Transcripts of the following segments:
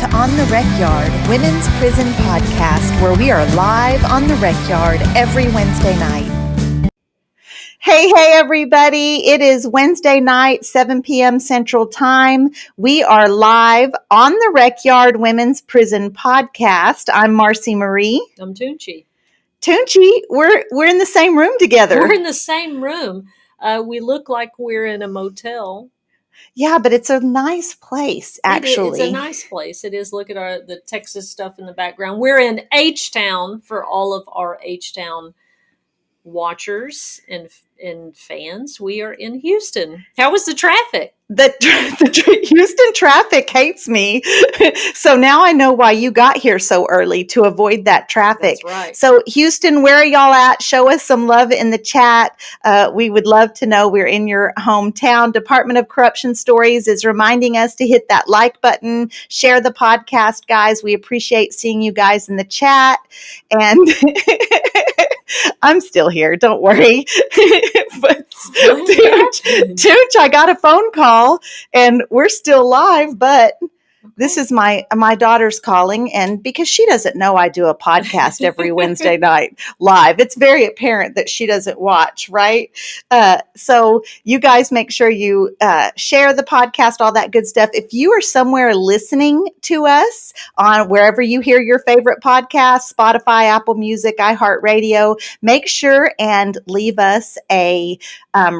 to On The Recyard, Women's Prison Podcast, where we are live on the Recyard every Wednesday night. Hey, everybody. It is Wednesday night, 7 p.m. Central Time. We are live on the Recyard Women's Prison Podcast. I'm Marci Marie. I'm Toonchi. Toonchi, we're in the same room together. We're in the same room. We look like we're in a motel. Yeah, but it's a nice place, actually. It's a nice place. It is. Look at the Texas stuff in the background. We're in H-Town for all of our H-Town watchers and fans. We are in Houston. How was the traffic? The Houston traffic hates me. So now I know why you got here so early, to avoid that traffic. That's right. So Houston, where are y'all at? Show us some love in the chat. We would love to know we're in your hometown. Department of Corruption Stories is reminding us to hit that like button, share the podcast, guys. We appreciate seeing you guys in the chat. And I'm still here. Don't worry. But Tooch, I got a phone call and we're still live, but this is my daughter's calling, and because she doesn't know I do a podcast every Wednesday night live, it's very apparent that she doesn't watch, right? So you guys make sure you share the podcast, all that good stuff. If you are somewhere listening to us on wherever you hear your favorite podcast, Spotify, Apple Music, iHeartRadio, make sure and leave us a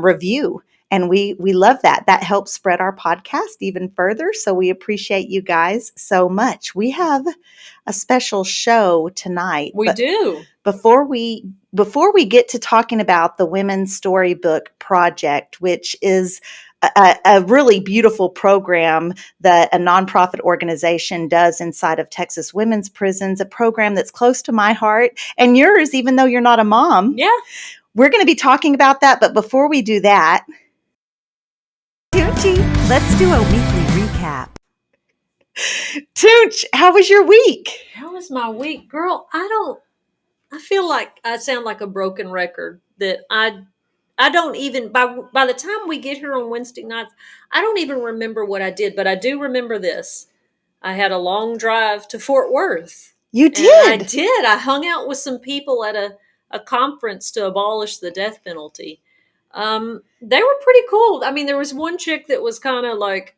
review. And we love that. That helps spread our podcast even further. So we appreciate you guys so much. We have a special show tonight. We do. Before we get to talking about the Women's Storybook Project, which is a really beautiful program that a nonprofit organization does inside of Texas women's prisons, a program that's close to my heart and yours, even though you're not a mom. Yeah. We're going to be talking about that. But before we do that, Toonchi, let's do a weekly recap. Toonch, how was your week? How was my week? Girl, I feel like I sound like a broken record, that I don't even, by the time we get here on Wednesday nights, I don't even remember what I did, but I do remember this. I had a long drive to Fort Worth. You did? I did. I hung out with some people at a conference to abolish the death penalty. They were pretty cool. I mean, there was one chick that was kind of like,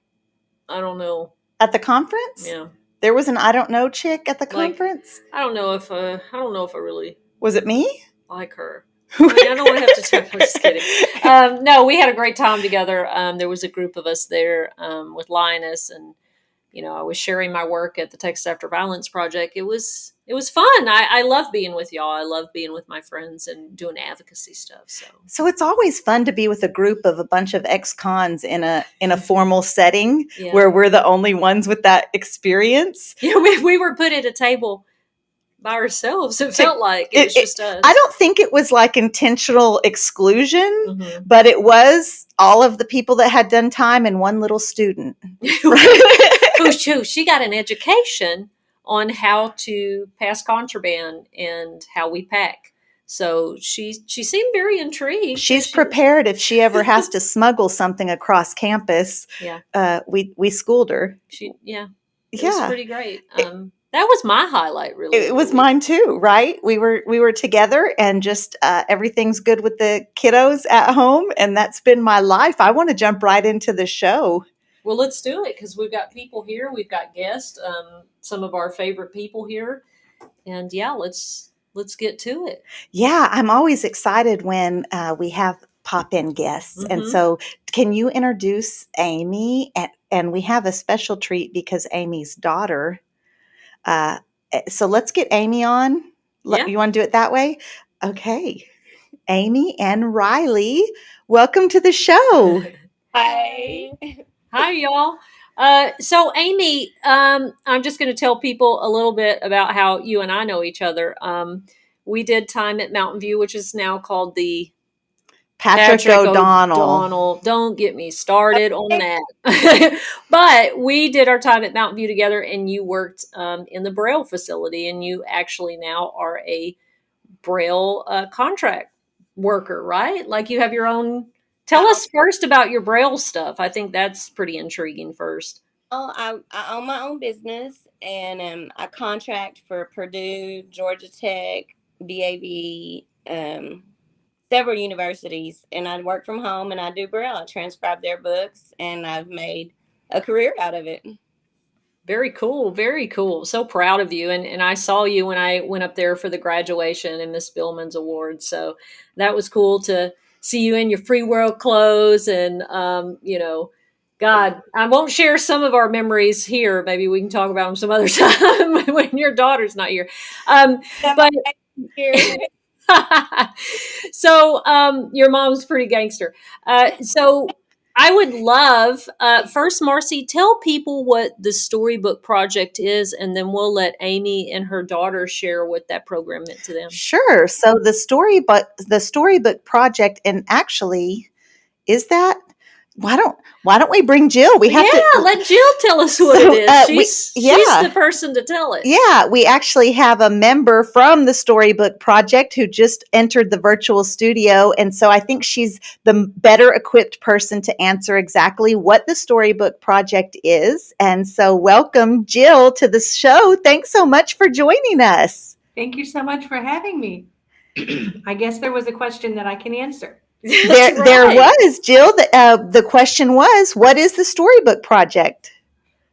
I don't know. At the conference? Yeah. There was an I don't know chick at the conference? I don't know if I really. Was it me? Like her. I mean, I don't want to have to tell. I'm just kidding. No, we had a great time together. There was a group of us there with Linus, and I was sharing my work at the Texas After Violence Project. It was fun. I love being with y'all. I love being with my friends and doing advocacy stuff. So it's always fun to be with a group of a bunch of ex-cons in a formal setting where we're the only ones with that experience. Yeah, we were put at a table by ourselves. It felt like it was just us. I don't think it was like intentional exclusion, but it was all of the people that had done time and one little student. She got an education on how to pass contraband and how we pack. So she seemed very intrigued. She's prepared if she ever has to smuggle something across campus. Yeah. We schooled her. It was pretty great. That was my highlight, really. It was mine too, right? We were together, and just everything's good with the kiddos at home, and that's been my life. I want to jump right into the show. Well, let's do it, because we've got people here. We've got guests, some of our favorite people here, and let's get to it. Yeah, I'm always excited when we have pop-in guests, and so can you introduce Amy? And we have a special treat because Amy's daughter. So let's get Amy on. Yeah. You want to do it that way? Okay. Amy and Riley, welcome to the show. Hi. Hi, y'all. So Amy, I'm just going to tell people a little bit about how you and I know each other. We did time at Mountain View, which is now called the Patrick O'Donnell. Don't get me started on that. But we did our time at Mountain View together, and you worked in the Braille facility, and you actually now are a Braille contract worker, right? Like you have your own. Tell us first about your Braille stuff. I think that's pretty intriguing first. Oh, I own my own business, and I contract for Purdue, Georgia Tech, BAV, several universities, and I work from home and I do Braille. I transcribe their books, and I've made a career out of it. Very cool. Very cool. So proud of you. And I saw you when I went up there for the graduation and Miss Billman's award. So that was cool to see you in your free world clothes. And, God, I won't share some of our memories here. Maybe we can talk about them some other time when your daughter's not here. But so your mom's pretty gangster. So I would love first, Marci, tell people what the Storybook Project is, and then we'll let Amy and her daughter share what that program meant to them. Sure. So the storybook project, and actually, is that why don't we bring Jill? We have Yeah, to. let Jill tell us what it So is. we She's the person to tell it. Yeah, we actually have a member from the Storybook Project who just entered the virtual studio. And so I think she's the better equipped person to answer exactly what the Storybook Project is. And so, welcome, Jill, to the show. Thanks so much for joining us. Thank you so much for having me. I guess there was a question that I can answer. That's There right. was, Jill. The question was, what is the Storybook Project?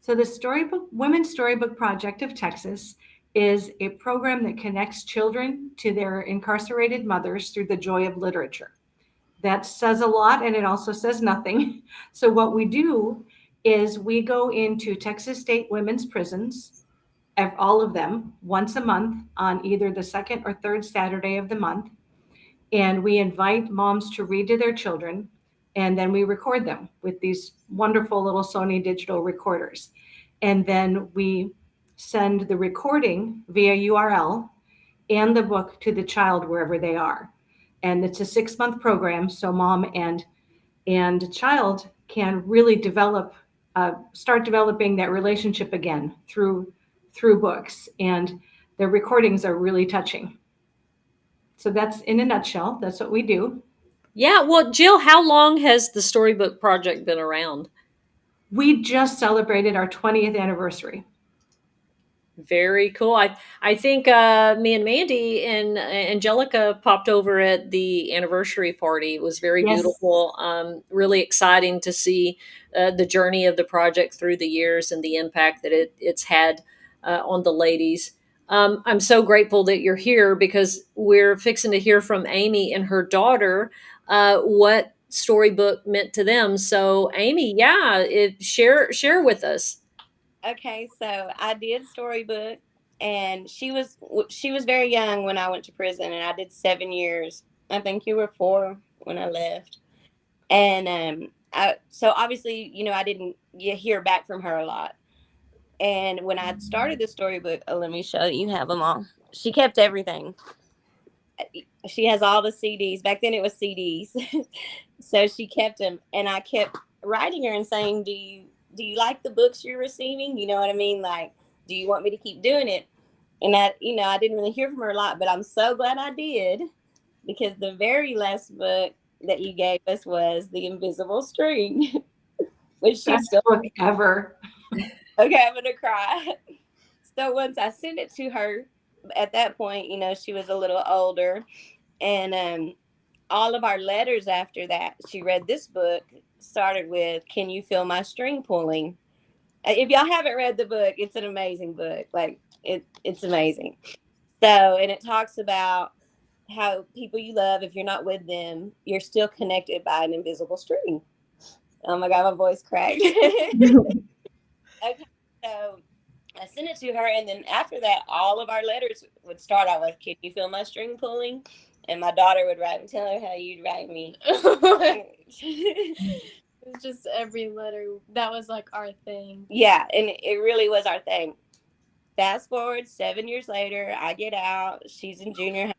So the Women's Storybook Project of Texas is a program that connects children to their incarcerated mothers through the joy of literature. That says a lot, and it also says nothing. So what we do is we go into Texas State women's prisons, all of them, once a month on either the second or third Saturday of the month. And we invite moms to read to their children, and then we record them with these wonderful little Sony digital recorders. And then we send the recording via URL and the book to the child wherever they are. And it's a 6-month program, so mom and child can really start developing that relationship again through books. And the recordings are really touching. So that's in a nutshell. That's what we do. Yeah. Well, Jill, how long has the Storybook Project been around? We just celebrated our 20th anniversary. Very cool. I think me and Mandy and Angelica popped over at the anniversary party. It was very Yes. beautiful. Really exciting to see the journey of the project through the years and the impact that it's had on the ladies. I'm so grateful that you're here because we're fixing to hear from Amy and her daughter what Storybook meant to them. So, Amy, yeah, share with us. Okay, so I did Storybook, and she was very young when I went to prison, and I did 7 years. I think you were 4 when I left, and so obviously, I didn't hear back from her a lot. And when I started the Storybook, let me show you. Have them all. She kept everything. She has all the CDs. Back then, it was CDs, so she kept them, and I kept writing her and saying, "Do you like the books you're receiving? You know what I mean? Like, do you want me to keep doing it?" And I didn't really hear from her a lot, but I'm so glad I did, because the very last book that you gave us was The Invisible String, which she's Best still book ever. okay. I'm gonna cry. So once I sent it to her, at that point, she was a little older, and all of our letters after that, she read this book, started with, "Can you feel my string pulling?" If y'all haven't read the book, it's an amazing book. Like, it's amazing. So, and it talks about how people you love, if you're not with them, you're still connected by an invisible string. Oh my God, my voice cracked. Okay, so I sent it to her, and then after that, all of our letters would start out with, "Can you feel my string pulling?" And my daughter would write me, "Tell her how you'd write me." It's just every letter. That was like our thing. Yeah, and it really was our thing. Fast forward 7 years later, I get out. She's in junior high,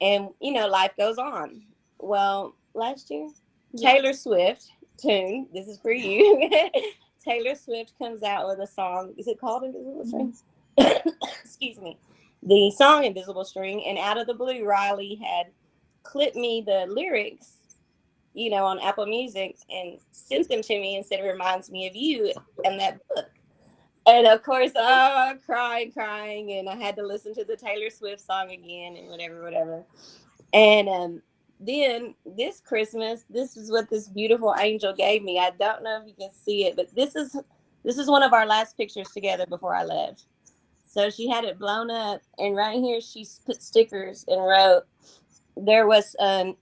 and life goes on. Well, last year, Taylor Swift tune. This is for you. Taylor Swift comes out with a song. Is it called Invisible String? Excuse me. The song Invisible String, and out of the blue, Riley had clipped me the lyrics on Apple Music and sent them to me and said it reminds me of you and that book. And of course, crying, and I had to listen to the Taylor Swift song again and whatever. And then this Christmas, this is what this beautiful angel gave me. I don't know if you can see it, but this is one of our last pictures together before I left. So she had it blown up, and right here she put stickers and wrote, "There was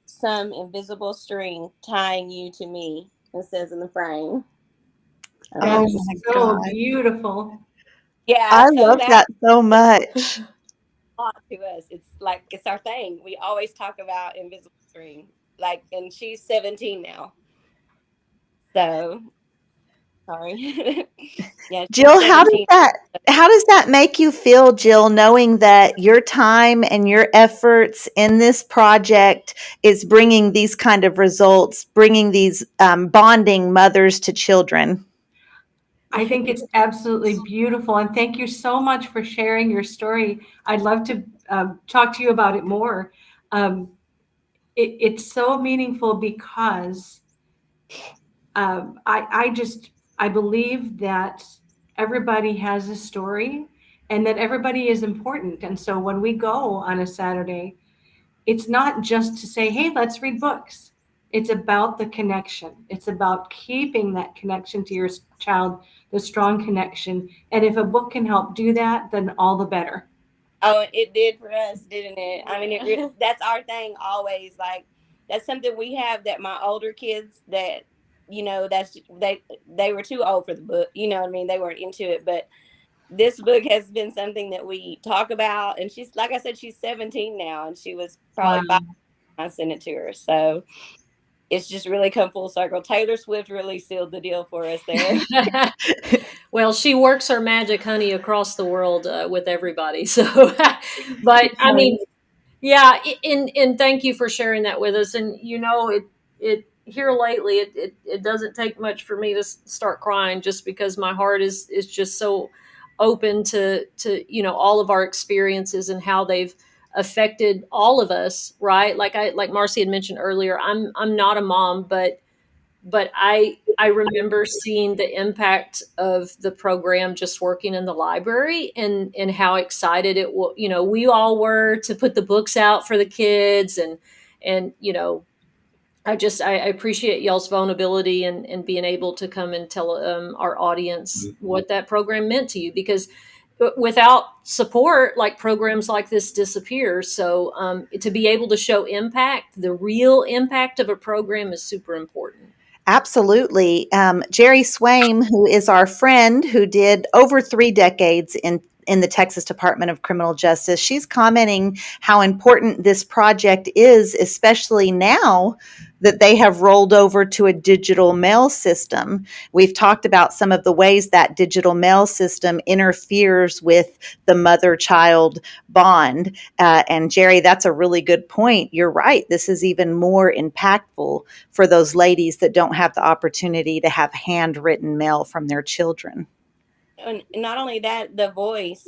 some invisible string tying you to me." It says in the frame. Oh That's my so God. beautiful. Yeah, I so love that so much. to us. It's like it's our thing. We always talk about invisible string. Like, and she's 17 now. So sorry. Yeah, she's Jill, 17. how does that make you feel, Jill, knowing that your time and your efforts in this project is bringing these kind of results, bringing these bonding mothers to children? I think it's absolutely beautiful. And thank you so much for sharing your story. I'd love to talk to you about it more. It's so meaningful because I believe that everybody has a story and that everybody is important. And so when we go on a Saturday, it's not just to say, hey, let's read books. It's about the connection. It's about keeping that connection to your child, the strong connection. And if a book can help do that, then all the better. Oh, it did for us, didn't it? I mean, that's our thing always. Like, that's something we have that my older kids that, that's they were too old for the book. You know what I mean? They weren't into it, but this book has been something that we talk about. And she's, like I said, she's 17 now, and she was probably Wow. 5 when I sent it to her. So it's just really come full circle. Taylor Swift really sealed the deal for us there. Well, she works her magic, honey, across the world with everybody. So, but I mean, yeah, and thank you for sharing that with us. And it here lately, it doesn't take much for me to start crying, just because my heart is just so open to all of our experiences and how they've affected all of us, right? Like Marci had mentioned earlier, I'm not a mom, but I remember seeing the impact of the program just working in the library, and how excited we all were to put the books out for the kids, and I appreciate y'all's vulnerability and being able to come and tell our audience what that program meant to you, because without support, like, programs like this disappear. So to be able to show impact, the real impact of a program, is super important. Absolutely. Jerry Swaim, who is our friend who did over 3 decades in the Texas Department of Criminal Justice, she's commenting how important this project is, especially now that they have rolled over to a digital mail system. We've talked about some of the ways that digital mail system interferes with the mother-child bond. And Jerry, that's a really good point. You're right. This is even more impactful for those ladies that don't have the opportunity to have handwritten mail from their children. And not only that, the voice,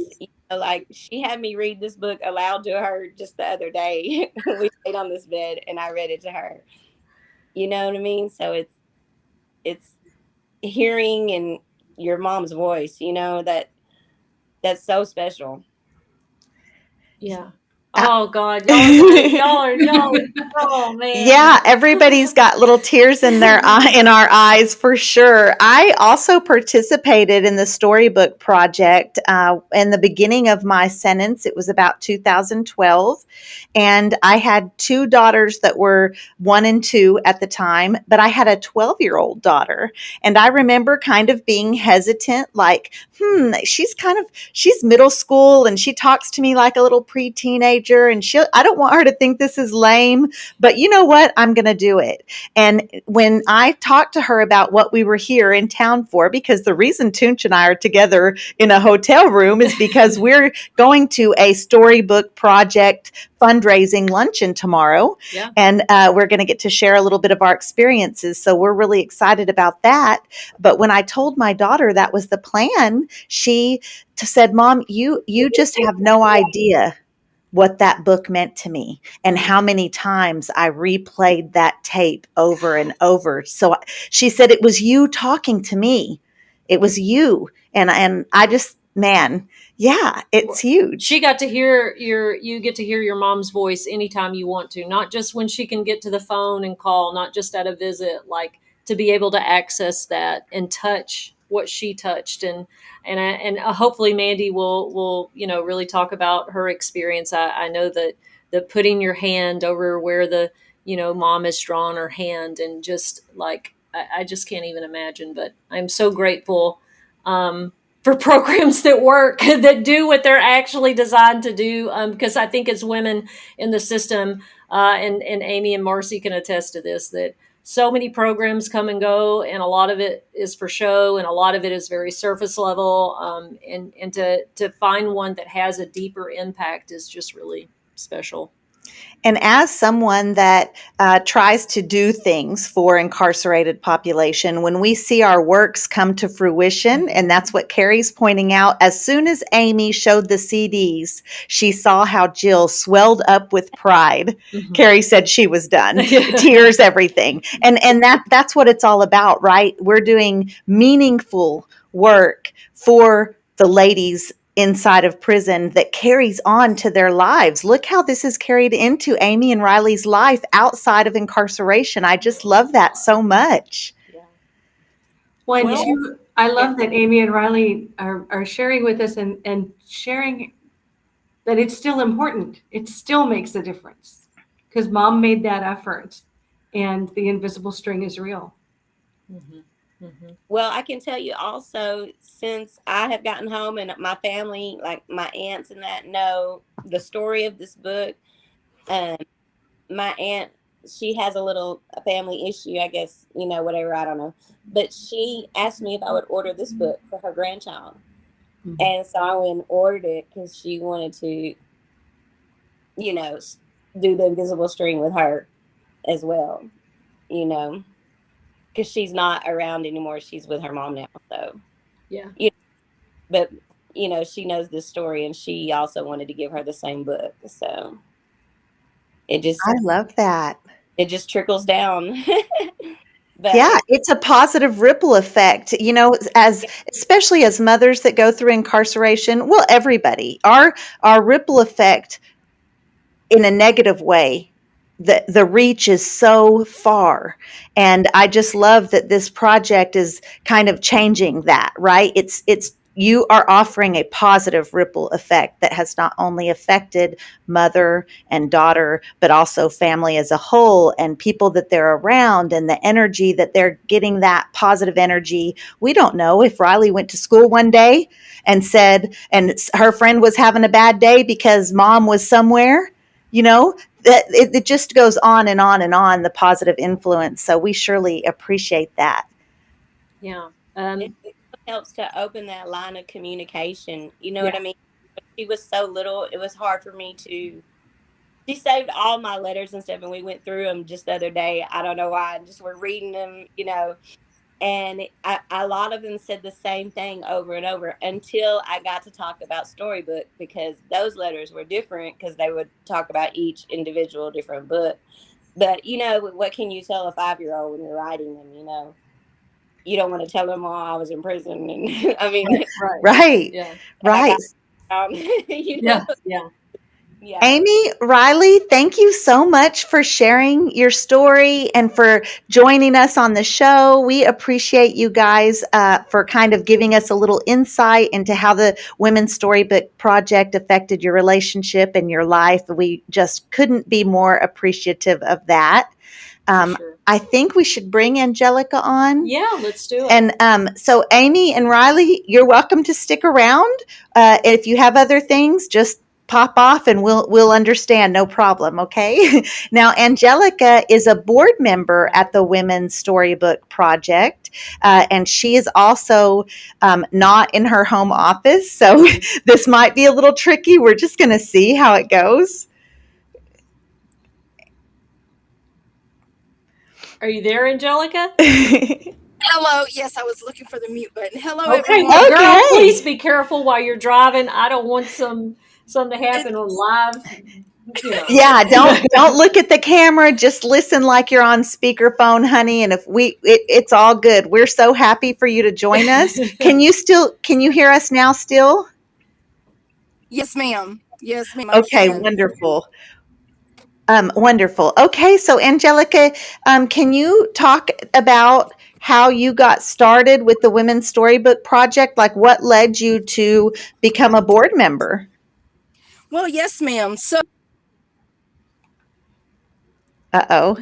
like, she had me read this book aloud to her just the other day. We laid on this bed and I read it to her. You know what I mean? So it's hearing in your mom's voice, that's so special. Yeah. Oh God, y'all. Oh man. Yeah, everybody's got little tears in their in our eyes for sure. I also participated in the Storybook project in the beginning of my sentence. It was about 2012, and I had 2 daughters that were 1 and 2 at the time, but I had a 12-year-old daughter, and I remember kind of being hesitant, like, she's middle school and she talks to me like a little pre-teenager, and I don't want her to think this is lame, but you know what? I'm going to do it. And when I talked to her about what we were here in town for, because the reason Toonchi and I are together in a hotel room is because we're going to a Storybook project fundraising luncheon tomorrow. Yeah. And we're going to get to share a little bit of our experiences. So we're really excited about that. But when I told my daughter that was the plan, she said, "Mom, you just have no idea what that book meant to me and how many times I replayed that tape over and over. So she said, it was you talking to me. It was you. And I just, man, yeah, it's huge. She got to hear you get to hear your mom's voice anytime you want to, not just when she can get to the phone and call, not just at a visit, like to be able to access that and touch what she touched. And hopefully Mandy will, really talk about her experience. I know that putting your hand over where the, mom has drawn her hand, and just like, I just can't even imagine, but I'm so grateful, for programs that work, that do what they're actually designed to do. Because I think as women in the system, and Amy and Marci can attest to this, that so many programs come and go, and a lot of it is for show, and a lot of it is very surface level. And to find one that has a deeper impact is just really special. And as someone that tries to do things for incarcerated population, when we see our works come to fruition, and that's what Carrie's pointing out, as soon as Amy showed the CDs, she saw how Jill swelled up with pride. Mm-hmm. Carrie said she was done. Tears, everything. And that's what it's all about, right? We're doing meaningful work for the ladies inside of prison that carries on to their lives. Look how this is carried into Amy and Riley's life outside of incarceration. I just love that so much. Yeah. Well, I love that Amy and Riley are sharing with us and sharing that it's still important. It still makes a difference because mom made that effort and the invisible string is real. Mm-hmm. Mm-hmm. Well, I can tell you also, since I have gotten home and my family, like my aunts and that, know the story of this book. My aunt, she has a family issue, I guess, whatever, I don't know. But she asked me if I would order this book for her grandchild. Mm-hmm. And so I went and ordered it because she wanted to, do the invisible string with her as well, because she's not around anymore. She's with her mom now. So, yeah. But, she knows this story, and she also wanted to give her the same book. So I love that. It just trickles down. But yeah, it's a positive ripple effect, especially as mothers that go through incarceration. Well, everybody, our ripple effect in a negative way, the reach is so far. And I just love that this project is kind of changing that, right? It's you are offering a positive ripple effect that has not only affected mother and daughter, but also family as a whole and people that they're around and the energy that they're getting, that positive energy. We don't know if Riley went to school one day and said, and her friend was having a bad day because mom was somewhere, that it just goes on and on and on, the positive influence. So we surely appreciate that. Yeah. It helps to open that line of communication. You know what I mean? When she was so little, it was hard for me to. She saved all my letters and stuff, and we went through them just the other day. I don't know why. Just we're reading them, and a lot of them said the same thing over and over until I got to talk about Storybook, because those letters were different because they would talk about each individual different book. But, what can you tell a 5-year-old when you're writing them, You don't want to tell them, oh, I was in prison. And I mean, right. Yeah. Right. Yeah. Yeah. Amy, Riley, thank you so much for sharing your story and for joining us on the show. We appreciate you guys for kind of giving us a little insight into how the Women's Storybook Project affected your relationship and your life. We just couldn't be more appreciative of that. Sure. I think we should bring Angelica on. Yeah, let's do it. And so Amy and Riley, you're welcome to stick around. If you have other things, just pop off and we'll understand, no problem. Okay. Now, Angelica is a board member at the Women's Storybook Project, and she is also not in her home office. So this might be a little tricky. We're just going to see how it goes. Are you there, Angelica? Hello. Yes, I was looking for the mute button. Hello, everyone. Well, girl, please be careful while you're driving. I don't want some something happened on live. Yeah, don't look at the camera. Just listen like you're on speakerphone, honey. And if it's all good. We're so happy for you to join us. Can you hear us now still? Yes, ma'am. Yes, ma'am. I Okay, can. wonderful. Wonderful. Okay, so Angelica, can you talk about how you got started with the Women's Storybook Project? Like, what led you to become a board member? Well, yes, ma'am. So Uh-oh.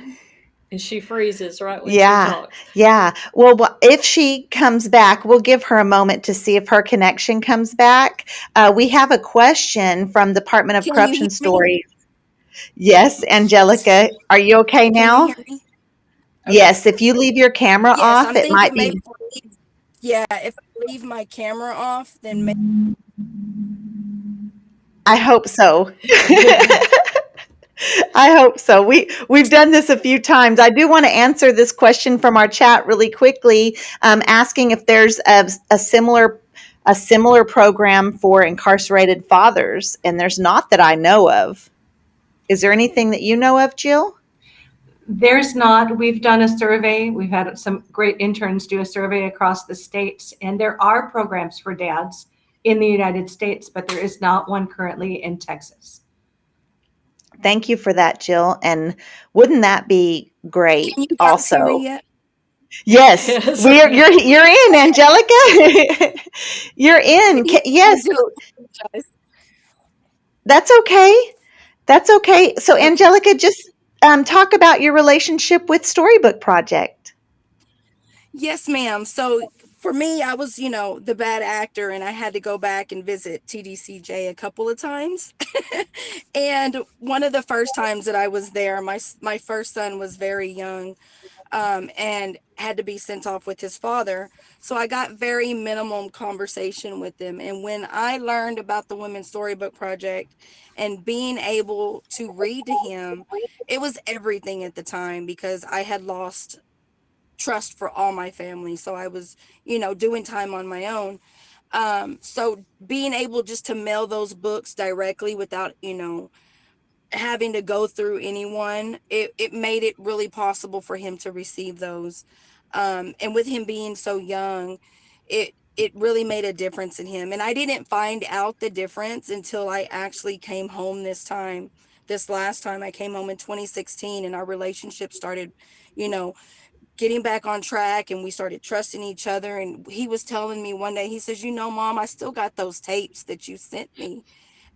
And she freezes right when she Yeah, talks. yeah. Well, if she comes back, we'll give her a moment to see if her connection comes back. We have a question from Department of can you hear Corruption me? Stories. Yes, Angelica, are you okay Can you now? hear me? Okay. Yes, if you leave your camera Yes, off, I'm it might thinking maybe be. yeah, if I leave my camera off, then maybe. I hope so. I hope so. We've done this a few times. I do want to answer this question from our chat really quickly, asking if there's a similar program for incarcerated fathers, and there's not that I know of. Is there anything that you know of, Jill? There's not. We've done a survey. We've had some great interns do a survey across the states, and there are programs for dads in the United States, but there is not one currently in Texas. Thank you for that, Jill. And wouldn't that be great Can you guys hear me also? yet? Yes, Yes. you're in, Angelica. You're in. Yeah, I Yes, do apologize. that's okay. That's okay. So, Okay. Angelica, just talk about your relationship with Storybook Project. Yes, ma'am. So for me, I was, the bad actor, and I had to go back and visit TDCJ a couple of times. And one of the first times that I was there, my first son was very young, and had to be sent off with his father. So I got very minimum conversation with them. And when I learned about the Women's Storybook Project and being able to read to him, it was everything at the time because I had lost trust for all my family. So I was, doing time on my own. So being able just to mail those books directly without, having to go through anyone, it made it really possible for him to receive those. And with him being so young, it really made a difference in him. And I didn't find out the difference until I actually came home this last time I came home in 2016, and our relationship started, you know, getting back on track, and we started trusting each other. And he was telling me one day, he says, Mom, I still got those tapes that you sent me.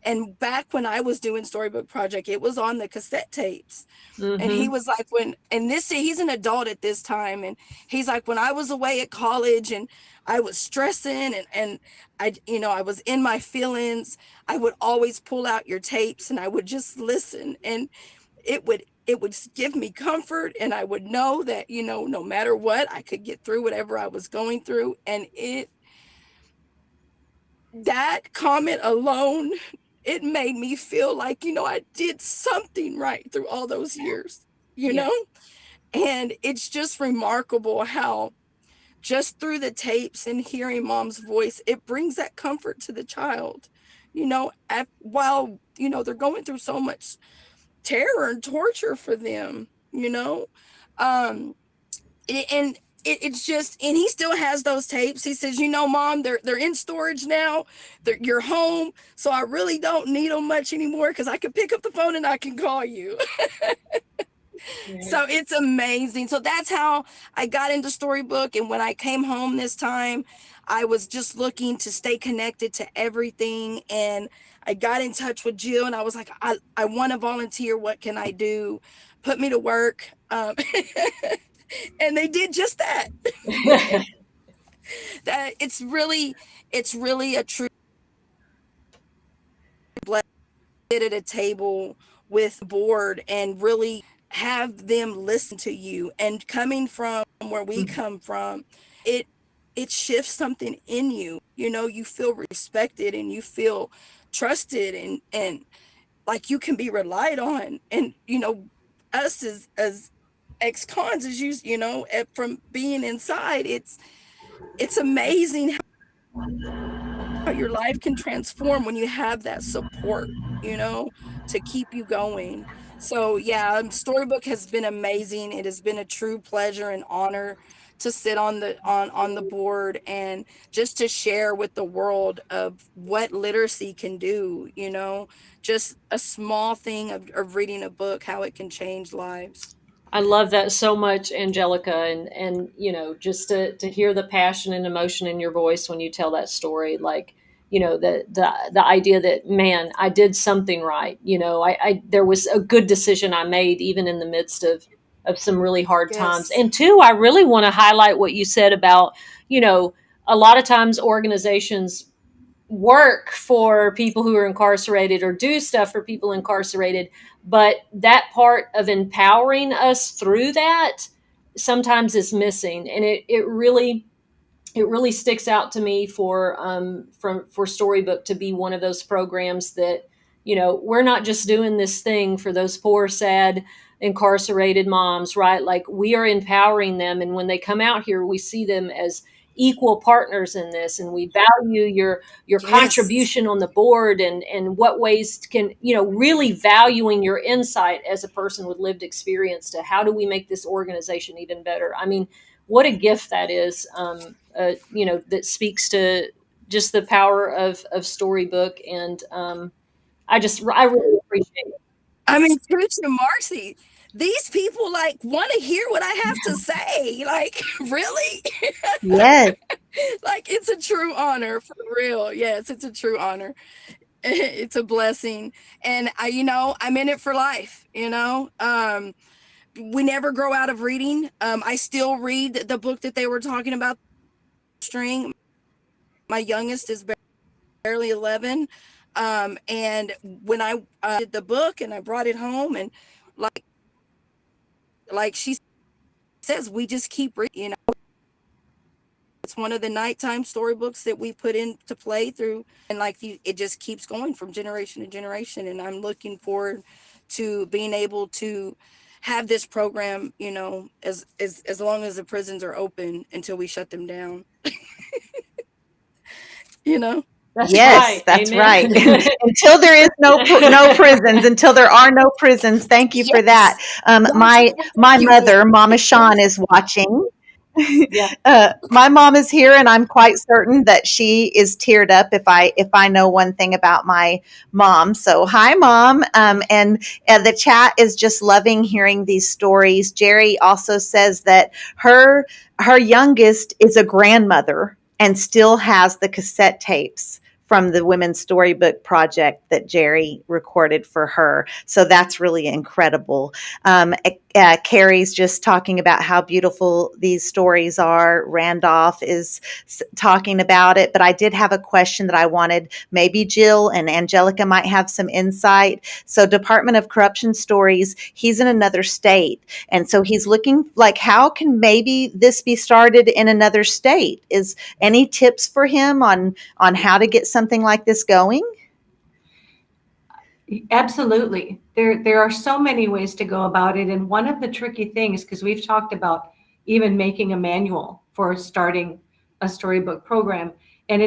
And back when I was doing Storybook Project, it was on the cassette tapes. And he was like, he's an adult at this time. And he's like, when I was away at college and I was stressing and I was in my feelings, I would always pull out your tapes and I would just listen. And it would give me comfort, and I would know that, no matter what, I could get through whatever I was going through. And that comment alone, it made me feel like, I did something right through all those years, you Yeah. know? And it's just remarkable how just through the tapes and hearing Mom's voice, it brings that comfort to the child, while, they're going through so much terror and torture for them, um and it's just, and he still has those tapes. He says, Mom, they're in storage now, you're home, so I really don't need them much anymore because I can pick up the phone and I can call you. So it's amazing. So that's how I got into Storybook. And when I came home this time, I was just looking to stay connected to everything. And I got in touch with Jill, and I was like, I want to volunteer. What can I do? Put me to work. And they did just that. That it's really a true blessing to sit at a table with the board and really have them listen to you. And coming from where we come from, it it shifts something in you. You feel respected and you feel trusted, and like you can be relied on. And us as ex-cons, as from being inside, it's amazing your life can transform when you have that support, to keep you going. So yeah, Storybook has been amazing. It has been a true pleasure and honor to sit on the board and just to share with the world of what literacy can do, just a small thing of reading a book, how it can change lives. I love that so much, Angelica, and just to hear the passion and emotion in your voice when you tell that story, like the idea that, man, I did something right. I there was a good decision I made even in the midst of some really hard times. Yes. And two, I really want to highlight what you said about a lot of times organizations work for people who are incarcerated or do stuff for people incarcerated, but that part of empowering us through that sometimes is missing. And it really sticks out to me for Storybook to be one of those programs that we're not just doing this thing for those poor, sad, incarcerated moms, right? Like, we are empowering them, and when they come out here, we see them as equal partners in this, and we value your Yes. contribution on the board, and what ways can really valuing your insight as a person with lived experience to how do we make this organization even better. I mean, what a gift that is, that speaks to just the power of Storybook. And I really appreciate it. I mean, Toonchi and Marci, these people like want to hear what I have to say. Like, really? Yes. Like, it's a true honor, for real. Yes, it's a true honor. It's a blessing. And I'm in it for life, we never grow out of reading. I still read the book that they were talking about, String. My youngest is barely 11. And when I did the book and I brought it home, and like she says, we just keep reading. It's one of the nighttime storybooks that we put into play through, and it just keeps going from generation to generation. And I'm looking forward to being able to have this program, as long as the prisons are open until we shut them down. That's Yes, right. that's Amen. right. Until there is no prisons, until there are no prisons. Thank you for that. Yes, that's My what we're my looking for. mother, Mama Sean, is watching. Yeah. My mom is here, and I'm quite certain that she is teared up if I know one thing about my mom. So hi, Mom. And the chat is just loving hearing these stories. Jerry also says that her youngest is a grandmother and still has the cassette tapes from the Women's Storybook Project that Jerry recorded for her. So that's really incredible. Carrie's just talking about how beautiful these stories are. Randolph is talking about it. But I did have a question that I wanted. Maybe Jill and Angelica might have some insight. So, Department of Corruption Stories, he's in another state. And so he's looking like, how can maybe this be started in another state? Is any tips for him on how to get something like this going? Absolutely. There are so many ways to go about it. And one of the tricky things, because we've talked about even making a manual for starting a storybook program, and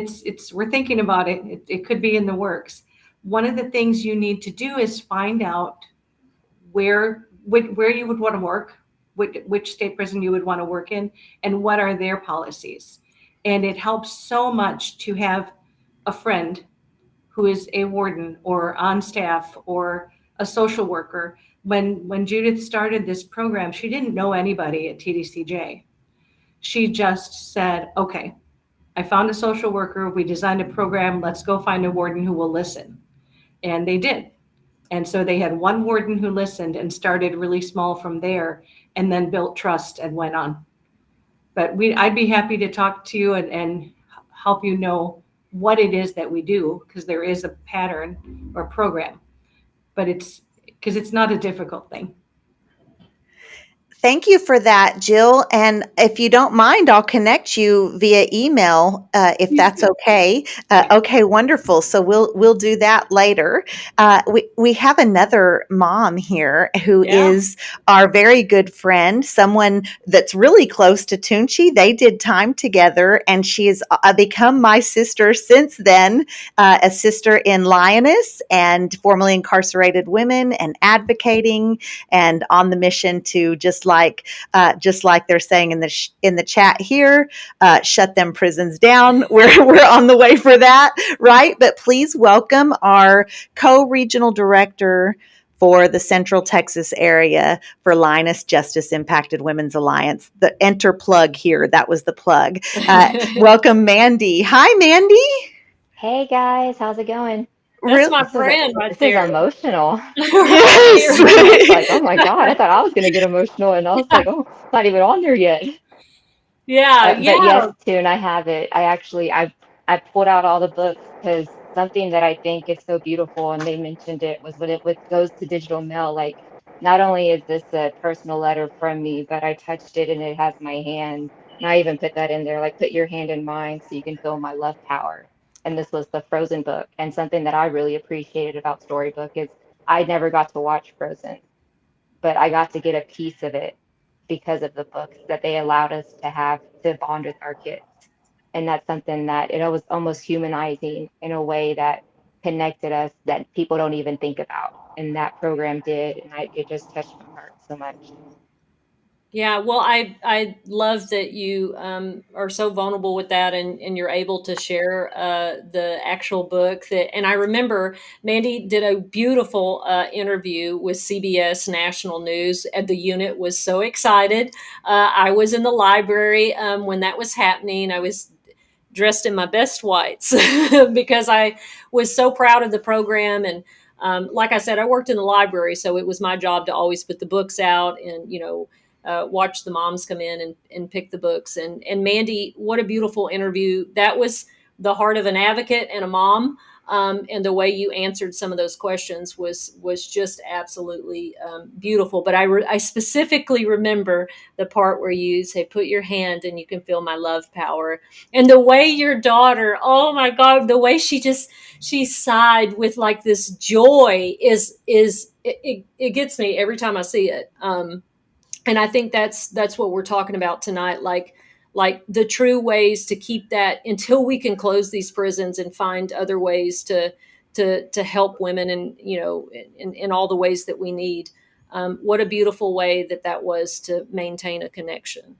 we're thinking about it. It could be in the works. One of the things you need to do is find out where you would want to work, which state prison you would want to work in, and what are their policies. And it helps so much to have a friend who is a warden or on staff or a social worker. When Judith started this program, she didn't know anybody at TDCJ. She just said, okay, I found a social worker. We designed a program. Let's go find a warden who will listen. And they did. And so they had one warden who listened and started really small from there, and then built trust and went on. But I'd be happy to talk to you and help you know what it is that we do, because there is a pattern or program, but it's not a difficult thing. Thank you for that, Jill. And if you don't mind, I'll connect you via email if that's okay. Okay, wonderful. So we'll do that later. We have another mom here who Yeah. is our very good friend, someone that's really close to Toonchi. They did time together, and she has become my sister since then, a sister in Lioness and formerly incarcerated women, and advocating and on the mission to just like they're saying in the chat here, shut them prisons down. We're on the way for that, right? But please welcome our co-regional director for the Central Texas area for Linus Justice Impacted Women's Alliance. The enter plug here. That was the plug. Welcome, Mandy. Hi, Mandy. Hey guys, how's it going? That's Real, my friend right This is there. emotional. Right yes. here. I was like, oh my God, I thought I was gonna get emotional, and I was like, oh, it's not even on there yet. Yeah, But yes, yeah. Tune, I have it. I pulled out all the books because something that I think is so beautiful, and they mentioned it, was when it goes to digital mail. Like, not only is this a personal letter from me, but I touched it and it has my hand. And I even put that in there, like, put your hand in mine so you can feel my love power. And this was the Frozen book. And something that I really appreciated about Storybook is I never got to watch Frozen, but I got to get a piece of it because of the books that they allowed us to have to bond with our kids. And that's something that it was almost humanizing in a way that connected us that people don't even think about. And that program did, and it just touched my heart so much. Yeah, well, I love that you are so vulnerable with that, and you're able to share the actual book. That, and I remember Mandy did a beautiful interview with CBS National News, and the unit was so excited. I was in the library when that was happening. I was dressed in my best whites because I was so proud of the program. And like I said, I worked in the library, so it was my job to always put the books out and, watch the moms come in and pick the books. And Mandy, what a beautiful interview. That was the heart of an advocate and a mom. And the way you answered some of those questions was just absolutely beautiful. But I specifically remember the part where you say, "Put your hand and you can feel my love power." And the way your daughter, oh my God, the way she sighed with like this joy it gets me every time I see it. And I think that's what we're talking about tonight. Like the true ways to keep that until we can close these prisons and find other ways to help women and in all the ways that we need. What a beautiful way that was to maintain a connection.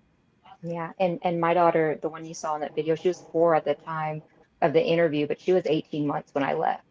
Yeah, and my daughter, the one you saw in that video, she was 4 at the time of the interview, but she was 18 months when I left.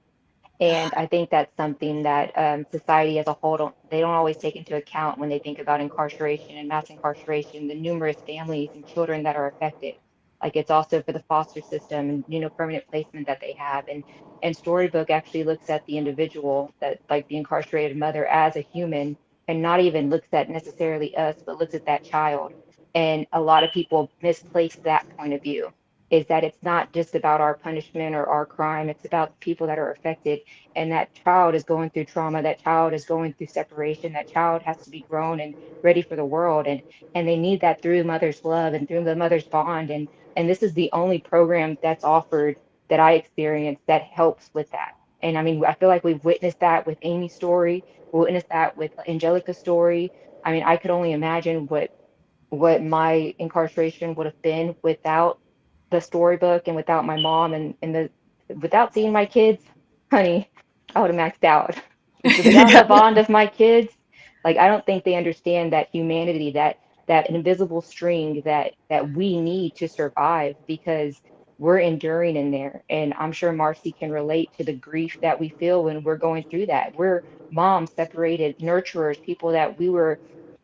And I think that's something that society as a whole they don't always take into account when they think about incarceration and mass incarceration, the numerous families and children that are affected. Like, it's also for the foster system and permanent placement that they have. And Storybook actually looks at the individual, that like the incarcerated mother, as a human, and not even looks at necessarily us, but looks at that child. And a lot of people misplace that point of view, is that it's not just about our punishment or our crime, it's about the people that are affected. And that child is going through trauma, that child is going through separation, that child has to be grown and ready for the world. And they need that through mother's love and through the mother's bond. And this is the only program that's offered, that I experienced, that helps with that. And I mean, I feel like we've witnessed that with Amy's story, we witnessed that with Angelica's story. I mean, I could only imagine what my incarceration would have been without the storybook and without my mom, and without seeing my kids. Honey, I would have maxed out. Because without the bond of my kids, like, I don't think they understand that humanity, that invisible string that we need to survive, because we're enduring in there. And I'm sure Marcy can relate to the grief that we feel when we're going through that. We're moms, separated, nurturers, people that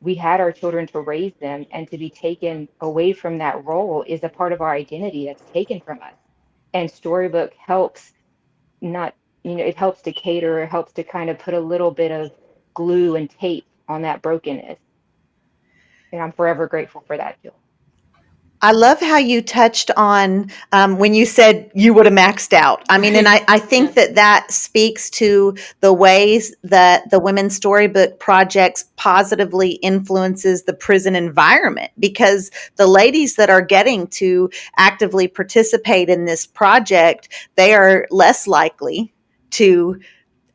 we had our children to raise them, and to be taken away from that role is a part of our identity that's taken from us. And Storybook helps, not, it helps to cater, it helps to kind of put a little bit of glue and tape on that brokenness. And I'm forever grateful for that, Jill. I love how you touched on when you said you would have maxed out. I mean, and I think that speaks to the ways that the Women's Storybook Projects positively influences the prison environment, because the ladies that are getting to actively participate in this project, they are less likely to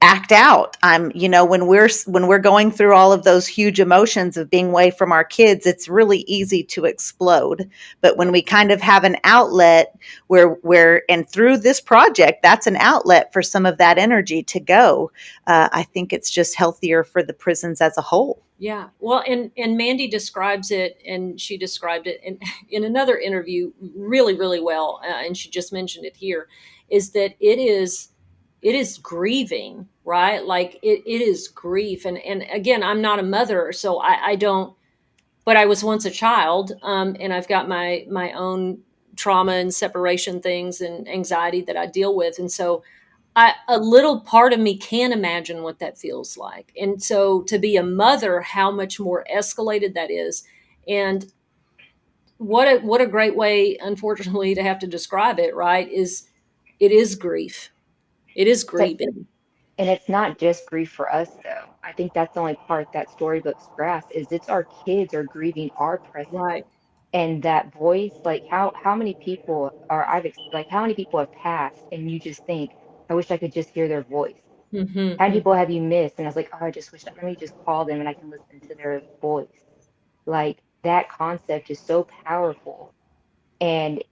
act out. When we're going through all of those huge emotions of being away from our kids, it's really easy to explode. But when we kind of have an outlet where and through this project, that's an outlet for some of that energy to go. I think it's just healthier for the prisons as a whole. Yeah. Well, and Mandy describes it, and she described it in another interview really, really well. And she just mentioned it here, is that it is grieving, right? Like it is grief. And again, I'm not a mother, so I don't, but I was once a child. And I've got my own trauma and separation things and anxiety that I deal with. And so a little part of me can imagine what that feels like. And so to be a mother, how much more escalated that is. And what a great way, unfortunately, to have to describe it, right? Is it is grief. It is So, grieving. and it's not just grief for us, though. I think that's the only part that storybooks grasp is it's our kids are grieving our present. Right. And that voice, like how many people are like how many people have passed and you just think, I wish I could just hear their voice. How many Mm-hmm. people have you missed? And I was like, oh, I just wish, let me just call them and I can listen to their voice. Like that concept is so powerful. And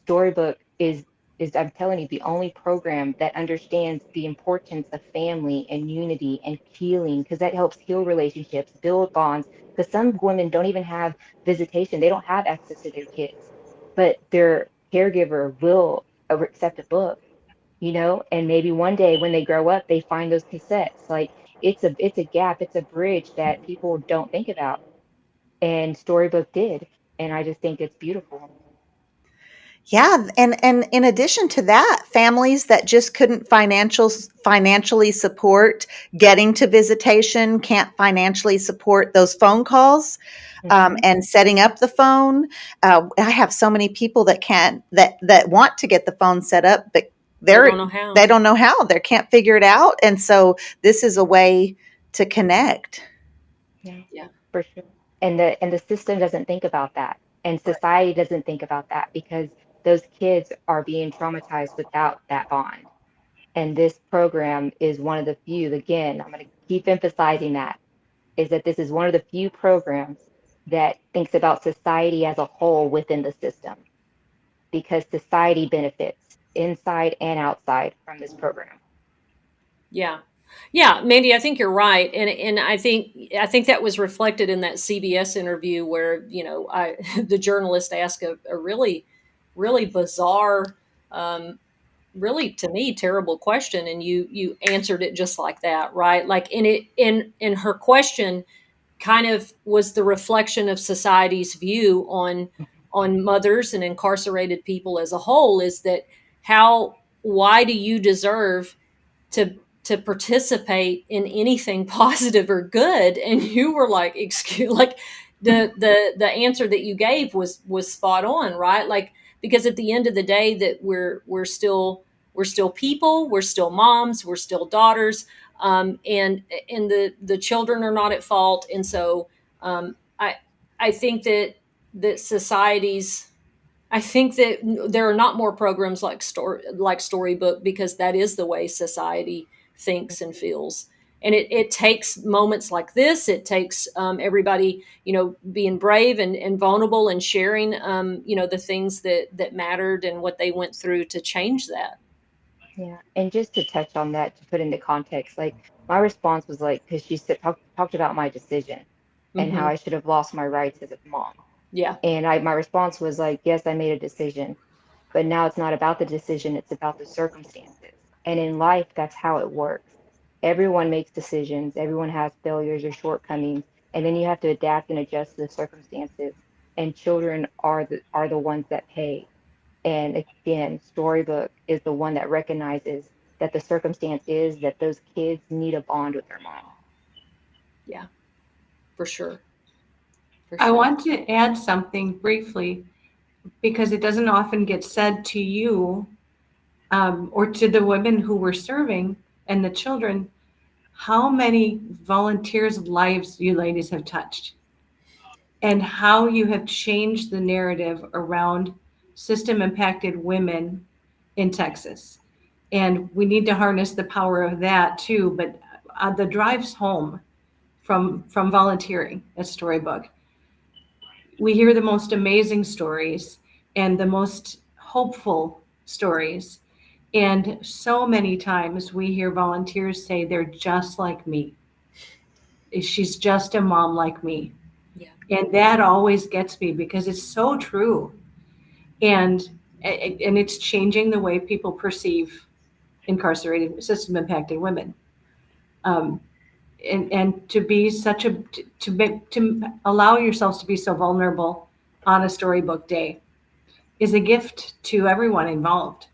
Storybook is I'm telling you the only program that understands the importance of family and unity and healing, because that helps heal relationships, build bonds. Because some women don't even have visitation, they don't have access to their kids, but their caregiver will accept a book, and maybe one day when they grow up they find those cassettes. Like it's a gap, it's a bridge that people don't think about, and Storybook did. And I just think it's beautiful. Yeah, and in addition to that, families that just couldn't financially support getting to visitation, can't financially support those phone calls, Hmm. and setting up the phone. I have so many people that can't that want to get the phone set up, but They they're don't know how. they don't know how. They can't figure it out, and so this is a way to connect. Yeah, Yeah. for sure. And the system doesn't think about that, and Right. society doesn't think about that, because those kids are being traumatized without that bond. And this program is one of the few, again, I'm going to keep emphasizing that, is that this is one of the few programs that thinks about society as a whole within the system, because society benefits inside and outside from this program. Yeah. Yeah, Mandy, I think you're right. And I think that was reflected in that CBS interview where, I the journalist asked a really, really bizarre, um, really to me terrible question, and you answered it just like that, right? Like in her question kind of was the reflection of society's view on mothers and incarcerated people as a whole, is that how why do you deserve to participate in anything positive or good? And you were like, excuse, like the answer that you gave was spot on, right? Like, because at the end of the day that we're still people, we're still moms, we're still daughters, and the children are not at fault. And so I think that societies, I think that there are not more programs like Storybook, because that is the way society thinks and feels. And it takes moments like this. It takes everybody, being brave and vulnerable and sharing, the things that mattered and what they went through to change that. Yeah, and just to touch on that, to put into context, like my response was like, because she said talked about my decision and how Hmm. I should have lost my rights as a mom, Yeah. and my response was like, yes, I made a decision, but now it's not about the decision, it's about the circumstances. And in life, that's how it works. Everyone makes decisions, everyone has failures or shortcomings, and then you have to adapt and adjust to the circumstances. And children are the ones that pay. And again, Storybook is the one that recognizes that the circumstance is that those kids need a bond with their mom. Yeah, for sure. For I sure. want to add something briefly. because it doesn't often get said to you, or to the women who we're serving and the children, how many volunteers' lives you ladies have touched and how you have changed the narrative around system impacted women in Texas. And we need to harness the power of that too. But the drives home from volunteering at Storybook, we hear the most amazing stories and the most hopeful stories. And so many times we hear volunteers say, they're just like me. She's just a mom like me. Yeah. And that always gets me because it's so true. And it's changing the way people perceive incarcerated, system impacted women. Um, and to be such a to allow yourselves to be so vulnerable on a Storybook day is a gift to everyone involved,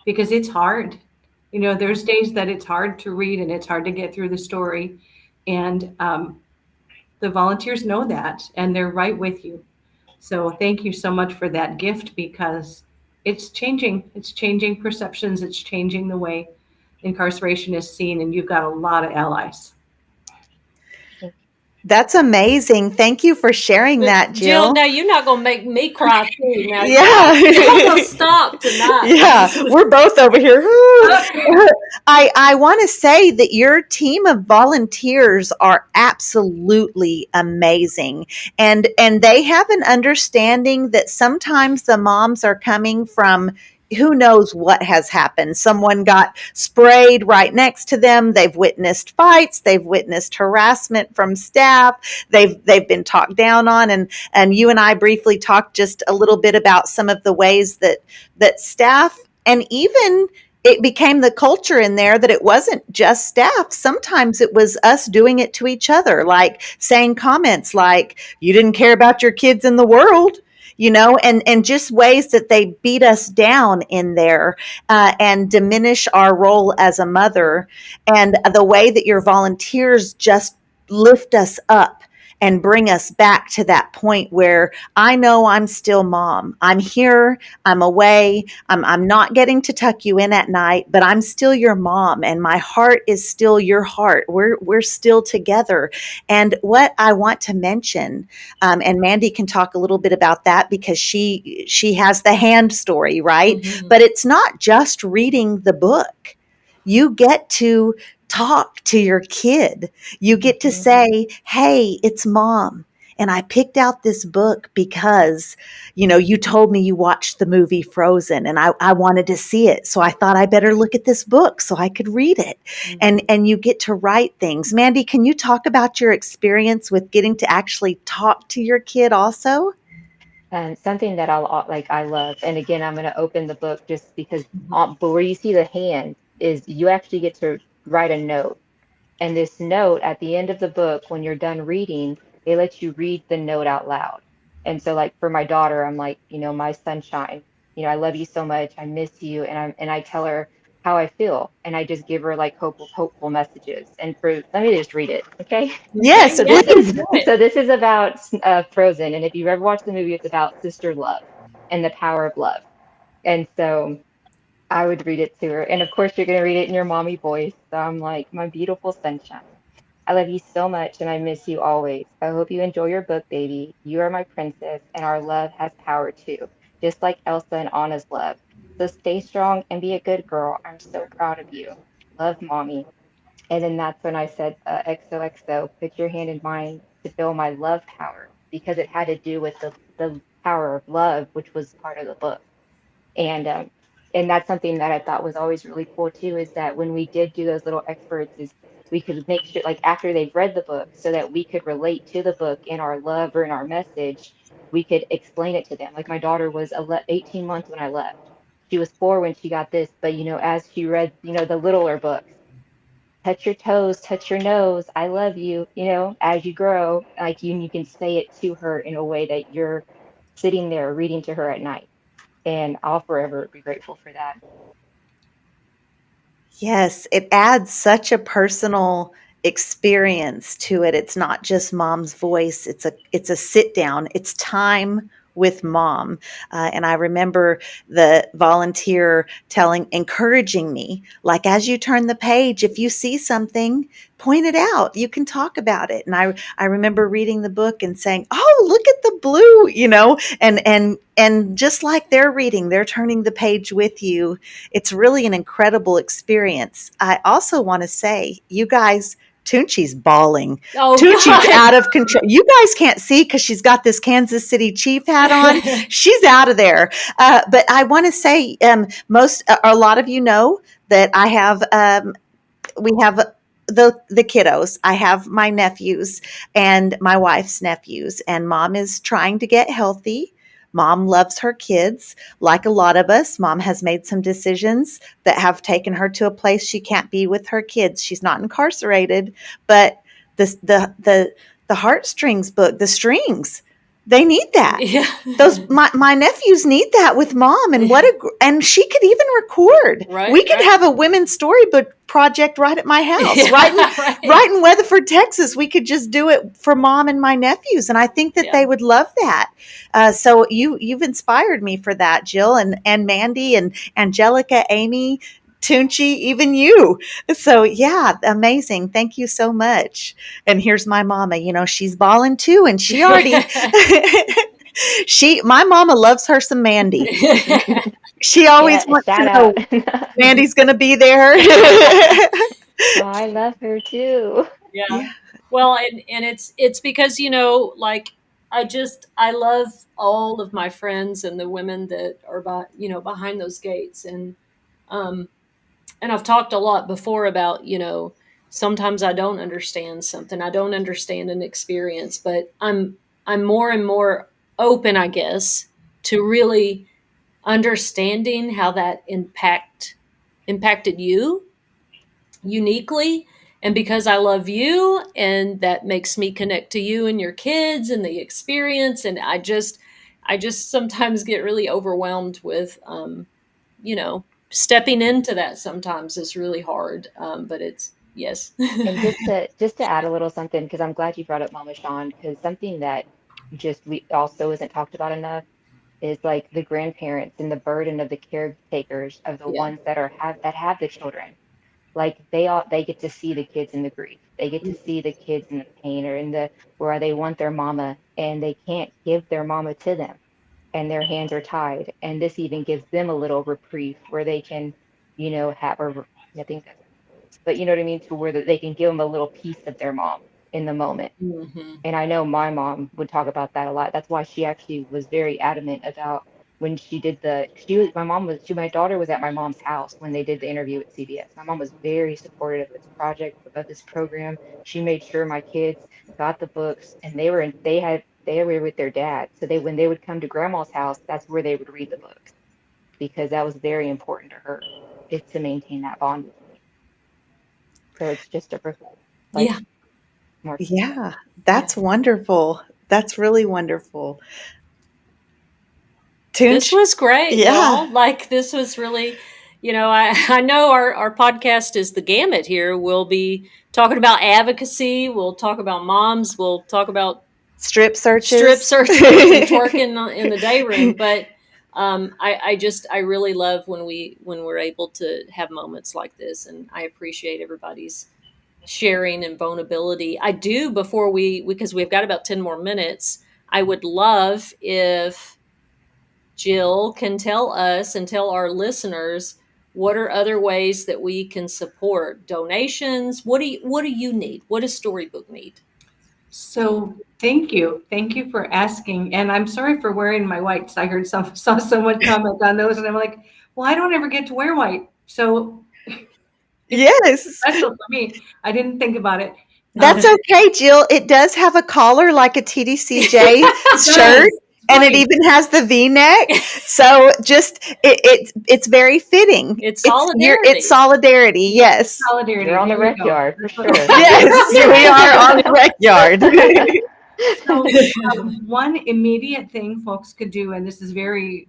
because it's hard. You know, there's days that it's hard to read and it's hard to get through the story, and the volunteers know that and they're right with you. So thank you so much for that gift, because it's changing perceptions, it's changing the way incarceration is seen, and you've got a lot of allies. That's amazing. Thank you for sharing that, Jill, Jill. now you're not going to make me cry too. Now, Yeah. I'm going to stop tonight. Yeah, we're both over here. I want to say that your team of volunteers are absolutely amazing, and they have an understanding that sometimes the moms are coming from who knows what has happened. Someone got sprayed right next to them. They've witnessed fights. They've witnessed harassment from staff. They've been talked down on, and you and I briefly talked just a little bit about some of the ways that staff, and even it became the culture in there that it wasn't just staff. Sometimes it was us doing it to each other, like saying comments like, you didn't care about your kids in the world, and just ways that they beat us down in there, and diminish our role as a mother. And the way that your volunteers just lift us up and bring us back to that point where I know I'm still mom. I'm here. I'm away. I'm not getting to tuck you in at night, but I'm still your mom, and my heart is still your heart. We're still together. And what I want to mention, and Mandy can talk a little bit about that because she has the hand story, right? Mhm. But it's not just reading the book. You get to talk to your kid. You get to say, hey, it's mom. And I picked out this book because, you told me you watched the movie Frozen, and I wanted to see it. So I thought I better look at this book so I could read it. And you get to write things. Mandy, can you talk about your experience with getting to actually talk to your kid also? Something that I love, and again, I'm going to open the book just because, but where you see the hand is you actually get to write a note. And this note at the end of the book, when you're done reading, they let you read the note out loud. And so, like for my daughter, I'm like, my sunshine, I love you so much, I miss you, and I tell her how I feel, and I just give her like hopeful messages. And let me just read it, okay? Yes, So Yeah, please. do it. this is about Frozen, and if you've ever watched the movie, it's about sister love and the power of love. And so I would read it to her, and of course you're going to read it in your mommy voice. So I'm like, my beautiful sunshine, I love you so much, and I miss you always. I hope you enjoy your book, baby. You are my princess, and our love has power too, just like Elsa and Anna's love. So stay strong and be a good girl. I'm so proud of you. Love, mommy. And then that's when I said, XOXO, put your hand in mine to feel my love power, because it had to do with the power of love, which was part of the book. And and that's something that I thought was always really cool too, is that when we did do those little experts, is we could make sure, like after they've read the book, so that we could relate to the book in our love or in our message, we could explain it to them. Like my daughter was 18 months when I left. She was 4 when she got this, but as she read, the littler books, touch your toes, touch your nose, I love you, as you grow, like you can say it to her in a way that you're sitting there reading to her at night. And I'll forever be grateful for that. Yes, it adds such a personal experience to it. It's not just mom's voice. It's a sit down. It's time with mom. And I remember the volunteer encouraging me, like, as you turn the page, if you see something, point it out. You can talk about it. And I remember reading the book and saying, oh, look at the blue, and just like they're reading, they're turning the page with you. It's really an incredible experience. I also want to say, you guys, Toonchi's bawling. Oh, Toonchi's God. out of control. You guys can't see because she's got this Kansas City Chief hat on. She's out of there. But I want to say, a lot of you know that we have the kiddos. I have my nephews and my wife's nephews, and mom is trying to get healthy. Mom loves her kids. Like a lot of us, mom has made some decisions that have taken her to a place she can't be with her kids. She's not incarcerated, but the heartstrings book, the strings, they need that. Yeah. My nephews need that with mom, and and she could even record. Right, We could have a women's storybook project right at my house, Yeah, right in Weatherford, Texas. We could just do it for mom and my nephews, and I think that they would love that. So you've inspired me for that, Jill, and Mandy and Angelica, Amy, Toonchi, even you. So yeah, amazing. Thank you so much. And here's my mama, she's bawling too, and she already my mama loves her some Mandy. She always wants to know Mandy's going to be there. Oh, I love her too. Yeah. Well, and it's because, like, I love all of my friends and the women that are behind those gates. And I've talked a lot before about, sometimes I don't understand something. I don't understand an experience, but I'm more and more open, I guess, to really understanding how that impacted you uniquely. And because I love you, and that makes me connect to you and your kids and the experience. And I just sometimes get really overwhelmed with, stepping into that sometimes is really hard. But it's, yes. And just to add a little something, because I'm glad you brought up Mama Sean, because something that just we also isn't talked about enough is like the grandparents and the burden of the caretakers of the Yeah. ones that have the children. Like they get to see the kids in the grief. They get to see the kids in the pain or in the where they want their mama and they can't give their mama to them and their hands are tied. And this even gives them a little reprieve where they can, have or I think that's but you know what I mean, to where they can give them a little piece of their mom in the moment. Mm-hmm. And I know my mom would talk about that a lot. That's why she actually was very adamant about when she did my daughter was at my mom's house when they did the interview at CBS. My mom was very supportive of this project, of this program. She made sure my kids got the books and they were with their dad. So when they would come to grandma's house, that's where they would read the books because that was very important to her, is to maintain that bond with me. So it's just Yeah. more. Yeah, that's wonderful. That's really wonderful. This was great, Yeah. y'all. Like, this was really, I know our podcast is the gamut here. We'll be talking about advocacy. We'll talk about moms. We'll talk about strip searches and twerking in the day room. But I really love when we're able to have moments like this, and I appreciate everybody's sharing and vulnerability. I do, because we've got about 10 more minutes, I would love if Jill can tell us and tell our listeners, what are other ways that we can support? Donations? What do you need? What does Storybook need? So thank you for asking, and I'm sorry for wearing my whites. I heard saw someone comment on those, and I'm like, well, I don't ever get to wear white, so yes, special for me. I didn't think about it. That's okay, Jill. It does have a collar like a TDCJ shirt. And it even has the V-neck, so it's very fitting. It's solidarity. It's solidarity. Yes, solidarity. You're on the rec yard for sure. Yes, we are on the rec yard. So one immediate thing folks could do, and this is very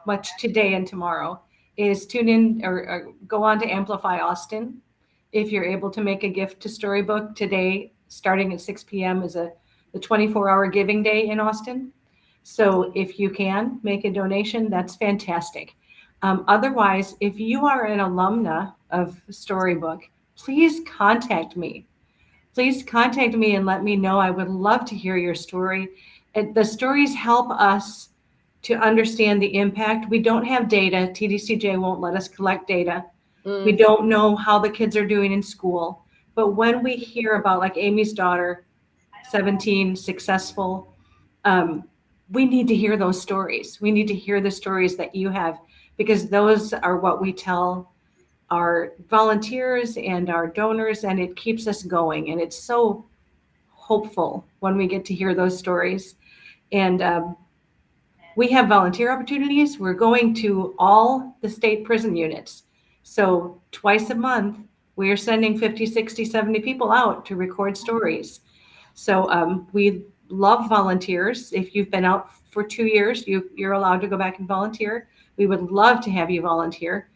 much today and tomorrow, is tune in or go on to Amplify Austin. If you're able to make a gift to Storybook today, starting at 6 p.m. is the 24-hour giving day in Austin. So if you can make a donation, that's fantastic. Otherwise, if you are an alumna of Storybook, please contact me. Please contact me and let me know. I would love to hear your story. The stories help us to understand the impact. We don't have data. TDCJ won't let us collect data. We don't know how the kids are doing in school. But when we hear about, like Amy's daughter, 17, successful, we need to hear those stories. We need to hear the stories that you have, because those are what we tell our volunteers and our donors, and it keeps us going. And it's so hopeful when we get to hear those stories. And we have volunteer opportunities. We're going to all the state prison units. So twice a month, we are sending 50, 60, 70 people out to record stories. So we love volunteers. If you've been out for 2 years, you're allowed to go back and volunteer. We would love to have you volunteer.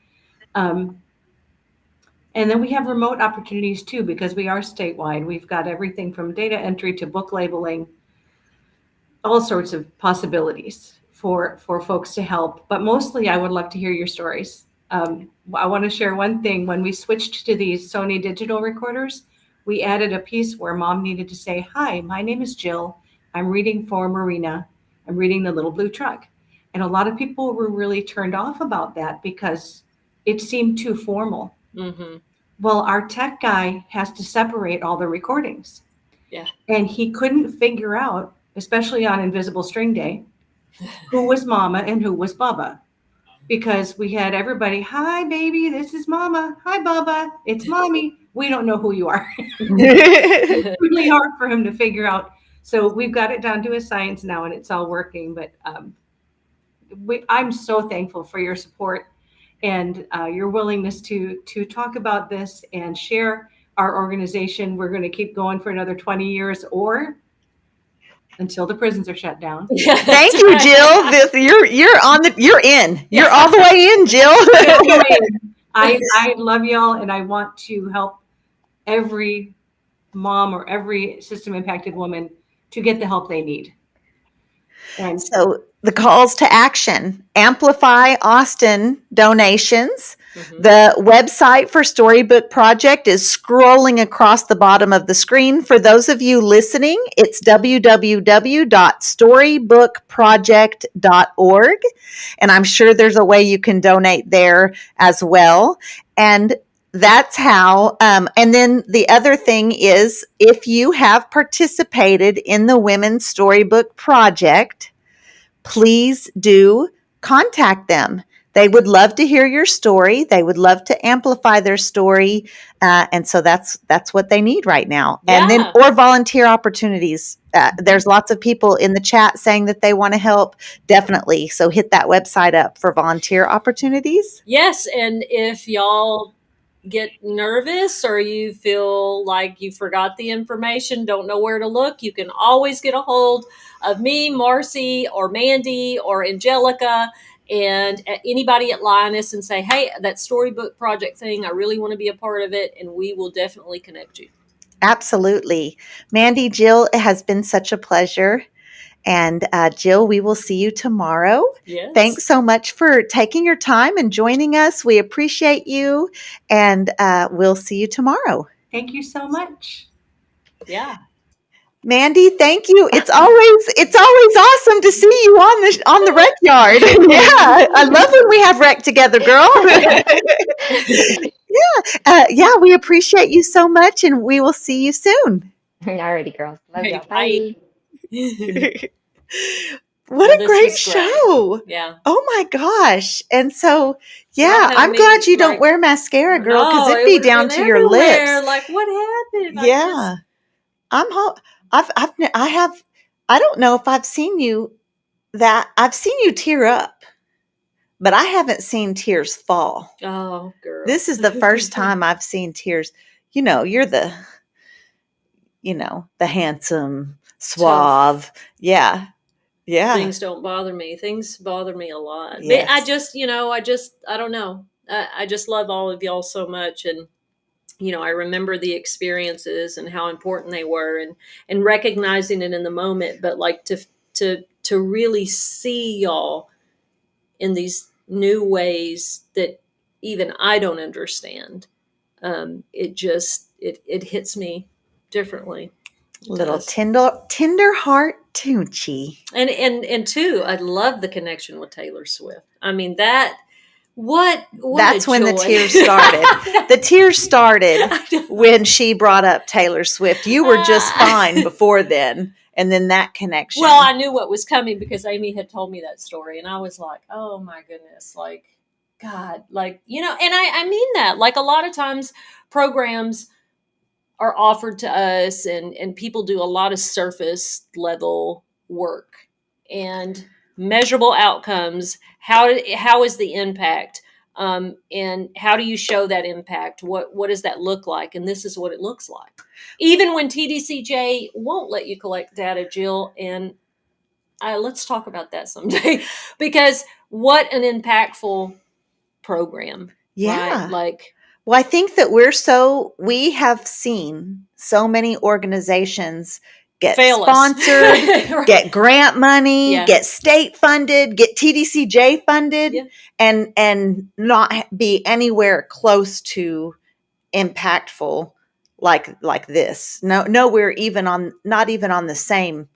And then we have remote opportunities too, because we are statewide. We've got everything from data entry to book labeling, all sorts of possibilities for folks to help. But mostly, I would love to hear your stories. I want to share one thing. When we switched to these Sony digital recorders, we added a piece where mom needed to say, "Hi, my name is Jill. I'm reading for Marina. I'm reading The Little Blue Truck." And a lot of people were really turned off about that because it seemed too formal. Mm-hmm. Well, our tech guy has to separate all the recordings. Yeah. And he couldn't figure out, especially on Invisible String Day, who was Mama and who was Bubba. Because we had everybody, "Hi, baby, this is Mama. Hi, Bubba, it's Mommy." We don't know who you are. It's really hard for him to figure out. So we've got it down to a science now, and it's all working. But I'm so thankful for your support and your willingness to talk about this and share our organization. We're going to keep going for another 20 years or until the prisons are shut down. Thank you, Jill. You're in. You're all the way in, Jill. I love y'all, and I want to help every mom or every system impacted woman to get the help they need. And so the calls to action: Amplify Austin donations. Mm-hmm. The website for Storybook Project is scrolling across the bottom of the screen. For those of you listening, it's www.storybookproject.org. And I'm sure there's a way you can donate there as well. And that's how. And then the other thing is, if you have participated in the Women's Storybook Project, please do contact them. They would love to hear your story. They would love to amplify their story. And so that's what they need right now. Yeah. And then, or volunteer opportunities. There's lots of people in the chat saying that they want to help. Definitely. So hit that website up for volunteer opportunities. Yes. And if y'all get nervous or you feel like you forgot the information, don't know where to look, you can always get a hold of me, Marci, or Mandy, or Angelica, and anybody at Linus, and say, "Hey, that Storybook Project thing, I really want to be a part of it," and we will definitely connect you. Absolutely. Mandy, Jill, it has been such a pleasure. And Jill, we will see you tomorrow. Yes. Thanks so much for taking your time and joining us. We appreciate you, and we'll see you tomorrow. Thank you so much. Yeah. Mandy, thank you. It's always awesome to see you on the rec yard. Yeah, I love when we have rec together, girl. Yeah, we appreciate you so much, and we will see you soon. Alrighty, girls. Love y'all. Bye. What a great show. Yeah. Oh my gosh. And so, yeah, I'm glad you don't wear mascara, girl, because it'd be down to your lips. Like, what happened? Yeah. I don't know if I've seen you I've seen you tear up, but I haven't seen tears fall. Oh, girl. This is the first time I've seen tears. You're the handsome, suave. Tough. Yeah. Yeah. Things don't bother me. Things bother me a lot. Yes. But I don't know. I just love all of y'all so much. And, I remember the experiences and how important they were and recognizing it in the moment, but like to to really see y'all in these new ways that even I don't understand. It hits me differently. Little tender heart Toonchi. And two, I love the connection with Taylor Swift. I mean, what That's a when joy. the tears started. The tears started when she brought up Taylor Swift. You were just fine before then. And then that connection. Well, I knew what was coming because Amy had told me that story. And I was like, oh my goodness, like, God, like, and I mean that. Like, a lot of times programs are offered to us and people do a lot of surface level work and measurable outcomes. How is the impact? And how do you show that impact? What does that look like? And this is what it looks like. Even when TDCJ won't let you collect data, Jill, and let's talk about that someday, because what an impactful program. Yeah. Right? Like, well, I think that we have seen so many organizations get fail sponsored, right. get grant money, Yeah. get state funded, get TDCJ funded, Yeah. and not be anywhere close to impactful like this. Nowhere not even on the same.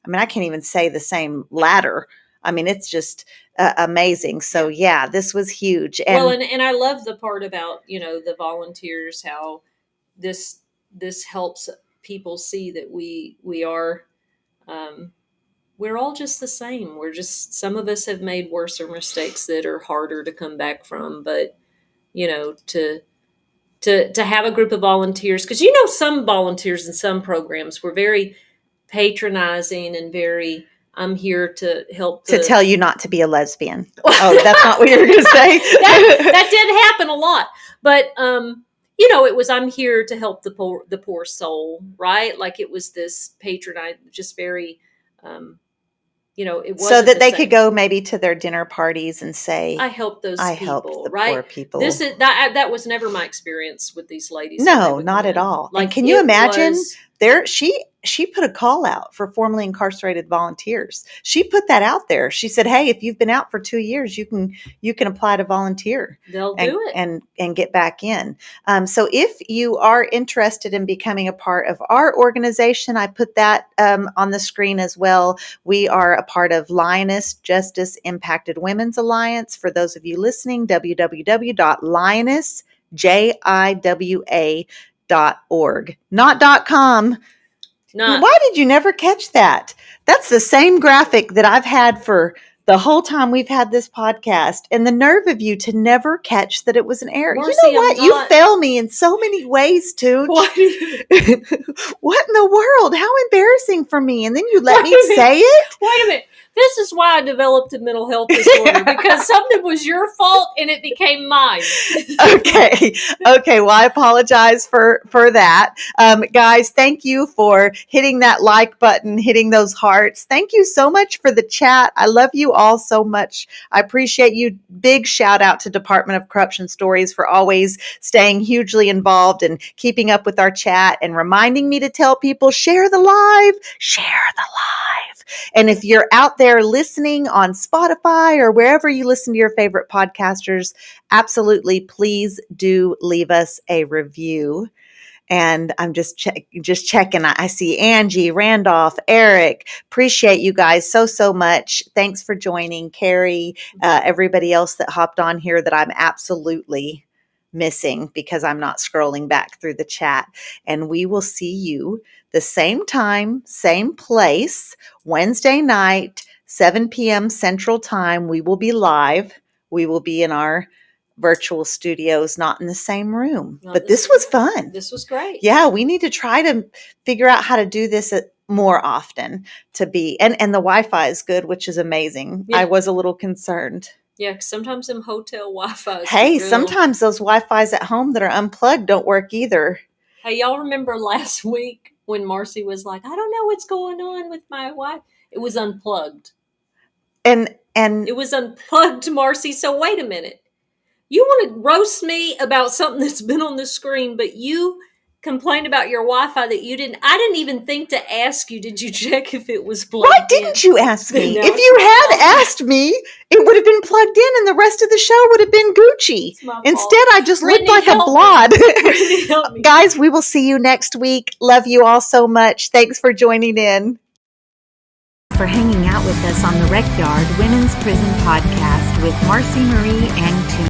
I mean, I can't even say the same ladder. I mean, it's just amazing. So yeah, this was huge. And I love the part about, the volunteers, how this helps people see that we are, we're all just the same. We're just, some of us have made worse mistakes that are harder to come back from, but to have a group of volunteers, because some volunteers in some programs were very patronizing and very, I'm here to help to tell you not to be a lesbian. Oh, that's not what you were going to say. that did happen a lot, but it was, I'm here to help the poor soul, right? Like, it was this patronizing, just very, it wasn't so that they could go maybe to their dinner parties and say, I helped those I people, helped the right? poor people. That was never my experience with these ladies. No, not at all. Like, and can you imagine she put a call out for formerly incarcerated volunteers. She put that out there. She said, hey, if you've been out for 2 years, you can apply to volunteer. They'll do it. And get back in. So if you are interested in becoming a part of our organization, I put that on the screen as well. We are a part of Lioness Justice Impacted Women's Alliance. For those of you listening, www.lionessjiwa.org, not .com. Why did you never catch that? That's the same graphic that I've had for the whole time we've had this podcast, and the nerve of you to never catch that it was an error. Marci, you know what? You fail me in so many ways, Toonch. What in the world? How embarrassing for me. And then you let me say it? Wait a minute. This is why I developed a mental health disorder, because something was your fault and it became mine. Okay. Well, I apologize for that. Guys, thank you for hitting that like button, hitting those hearts. Thank you so much for the chat. I love you all so much. I appreciate you. Big shout out to Department of Corruption Stories for always staying hugely involved and keeping up with our chat and reminding me to tell people, share the live. And if you're out there listening on Spotify or wherever you listen to your favorite podcasters, absolutely, please do leave us a review. And I'm just checking. I see Angie, Randolph, Eric. Appreciate you guys so much. Thanks for joining. Carrie, everybody else that hopped on here that I'm absolutely missing because I'm not scrolling back through the chat. And we will see you the same time, same place, Wednesday night, 7 p.m. Central Time. We will be live. We will be in our virtual studios, not in the same room. But this was fun. This was great. Yeah, we need to try to figure out how to do this more often to be. And the Wi-Fi is good, which is amazing. Yeah. I was a little concerned. Yeah, because sometimes them hotel Wi-Fi. Hey, sometimes those Wi-Fis at home that are unplugged don't work either. Hey, y'all remember last week when Marci was like, I don't know what's going on with my Wi-Fi? It was unplugged. And it was unplugged, Marci. So wait a minute. You want to roast me about something that's been on the screen, but you complained about your Wi-Fi that I didn't even think to ask you, did you check if it was plugged Why in? didn't you ask me? No, If it's you my had fault. asked me, it would have been plugged in and the rest of the show would have been Gucci. It's my fault. Instead, I just Brittany, looked like a help me. blot. Brittany, help me. Guys, we will see you next week. Love you all so much. Thanks for joining in. For hanging out with us on The Recyard Women's Prison Podcast with Marci Marie and Toonchi.